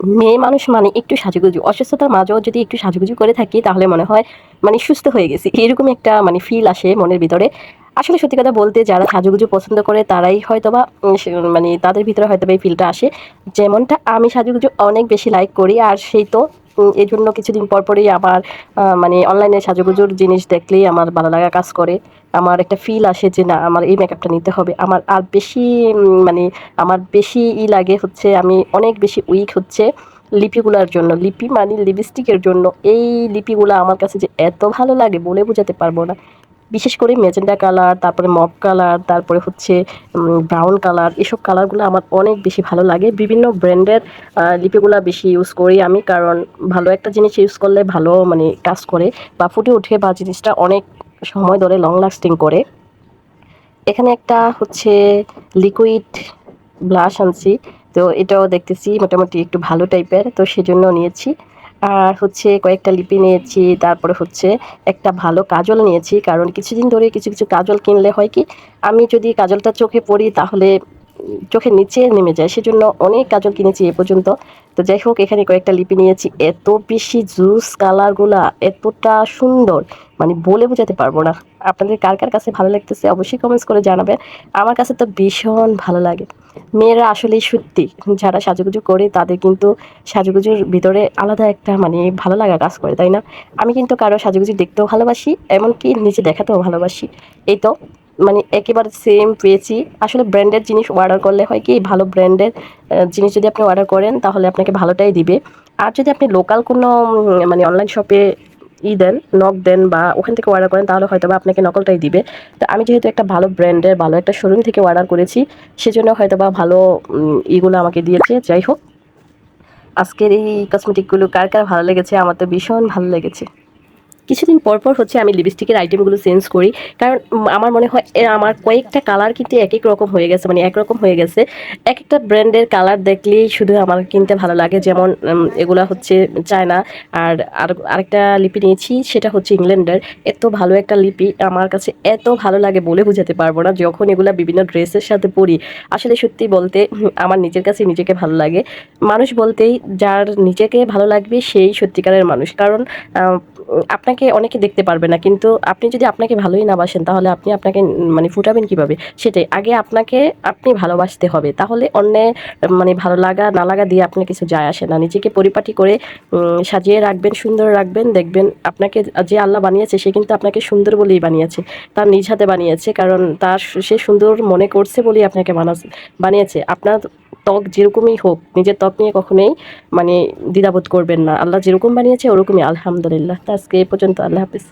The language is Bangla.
মেয়ে মানুষ মানে একটু সাজুগুজু, অসুস্থতার মাঝেও যদি একটু সাজুগুজু করে থাকি তাহলে মনে হয় মানে সুস্থ হয়ে গেছি, এরকম একটা মানে ফিল আসে মনের ভিতরে। আসলে সত্যি কথা বলতে যারা সাজুগুজু পছন্দ করে তারাই হয়তোবা মানে তাদের ভিতরে হয়তোবা এই ফিলটা আসে। যেমনটা আমি সাজুগুজু অনেক বেশি লাইক করি, আর সেই তো এই জন্য কিছুদিন পর পরই আমার মানে অনলাইনে সাজুগুজুর জিনিস দেখলেই আমার ভালো লাগা কাজ করে। আমার একটা ফিল আসে যে না আমার এই মেকআপটা নিতে হবে। আমার আর বেশি মানে আমার বেশি লাগে হচ্ছে আমি অনেক বেশি উইক হচ্ছে লিপিগুলার জন্য। লিপি মানে লিপস্টিকের জন্য। এই লিপিগুলা আমার কাছে যে এত ভালো লাগে বলে বোঝাতে পারবো না। বিশেষ করে ম্যাজেন্টা কালার, তারপরে মভ কালার, তারপরে হচ্ছে ব্রাউন কালার, এসব কালারগুলো আমার অনেক বেশি ভালো লাগে। বিভিন্ন ব্র্যান্ডের লিপিগুলা বেশি ইউজ করি আমি, কারণ ভালো একটা জিনিস ইউজ করলে ভালো মানে কাজ করে বা ফুটে ওঠে বা জিনিসটা অনেক সময় ধরে লং লাস্টিং করে। এখানে একটা হচ্ছে লিকুইড ব্লাশ আনছি, তো এটাও দেখতেছি মোটামুটি একটু ভালো টাইপের, তো সেজন্য নিয়েছি। আর হচ্ছে কয়েকটা লিপি নিয়েছি, তারপরে হচ্ছে একটা ভালো কাজল নিয়েছি, কারণ কিছুদিন ধরে কিছু কিছু কাজল কিনলে হয় কি আমি যদি কাজলটা চোখে পড়ি তাহলে চোখের নিচে নেমে যায়, সেজন্য অনেক কাজল কিনেছি এ পর্যন্ত। তো যাই হোক এখানে কয়েকটা লিপি নিয়েছি, এত বেশি জুস কালারগুলা এতটা সুন্দর মানে বলে বোঝাতে পারবো না। আপনাদের কার কার কাছে ভালো লাগতেছে অবশ্যই কমেন্টস করে জানাবেন। আমার কাছে তো ভীষণ ভালো লাগে। মেয়েরা আসলেই সত্যি যারা সাজুগুজু করে তাদের কিন্তু সাজুগুজুর ভিতরে আলাদা একটা মানে ভালো লাগা কাজ করে, তাই না? আমি কিন্তু কারো সাজুগুজু দেখতেও ভালোবাসি, এমনকি নিজে দেখাতেও ভালোবাসি। এই তো মানে একেবারে সেম পেয়েছি। আসলে ব্র্যান্ডের জিনিস অর্ডার করলে হয় কি ভালো ব্র্যান্ডের জিনিস যদি আপনি অর্ডার করেন তাহলে আপনাকে ভালোটাই দিবে। আর যদি আপনি লোকাল কোনো মানে অনলাইন শপে দেন, নক দেন বা ওখান থেকে অর্ডার করেন তাহলে হয়তো বা আপনাকে নকলটাই দিবে। তো আমি যেহেতু একটা ভালো ব্র্যান্ডের ভালো একটা শোরুম থেকে অর্ডার করেছি সেজন্য হয়তো বা ভালো ইগুলো আমাকে দিয়েছে। যাই হোক আজকের এই কসমেটিকগুলো কার কার ভালো লেগেছে, আমার তো ভীষণ ভালো লেগেছে। কিছুদিন পর পর হচ্ছে আমি লিপস্টিকের আইটেমগুলো চেঞ্জ করি, কারণ আমার মনে হয় আমার কয়েকটা কালার কিন্তু এক এক রকম হয়ে গেছে, মানে একরকম হয়ে গেছে। এক একটা ব্র্যান্ডের কালার দেখলেই শুধু আমার কিনতে ভালো লাগে, যেমন এগুলা হচ্ছে চায়না। আর আরেকটা লিপি নিয়েছি সেটা হচ্ছে ইংল্যান্ডের। এত ভালো একটা লিপি আমার কাছে এত ভালো লাগে বলে বোঝাতে পারবো না, যখন এগুলা বিভিন্ন ড্রেসের সাথে পরি আসলে সত্যি বলতে আমার নিজের কাছে নিজেকে ভালো লাগে। মানুষ বলতেই যার নিজেকে ভালো লাগবে সেই সত্যিকারের মানুষ, কারণ আপনাকে অনেকে দেখতে পারবে না, কিন্তু আপনি যদি আপনাকে ভালোই না বাসেন তাহলে আপনি আপনাকে মানে ফুটাবেন কিভাবে? সেটাই আগে আপনাকে আপনি ভালোবাসতে হবে, তাহলে অন্যের মানে ভালো লাগা না লাগা দিয়ে আপনার কিছু যায় আসে না। নিজেকে পরিপাটি করে সাজিয়ে রাখবেন, সুন্দর রাখবেন, দেখবেন আপনাকে যে আল্লাহ বানিয়েছে সে কিন্তু আপনাকে সুন্দর বলেই বানিয়েছে, তার নিজ হাতে বানিয়েছে, কারণ তার সে সুন্দর মনে করছে বলেই আপনাকে বানিয়েছে। আপনার ত্বক যেরকমই হোক নিজের ত্বক নিয়ে কখনোই মানে দ্বিধাবোধ করবেন না, আল্লাহ যেরকম বানিয়েছে ওরকমই আলহামদুলিল্লাহ। তো আজকে এই পর্যন্ত, আল্লাহ হাফিজ।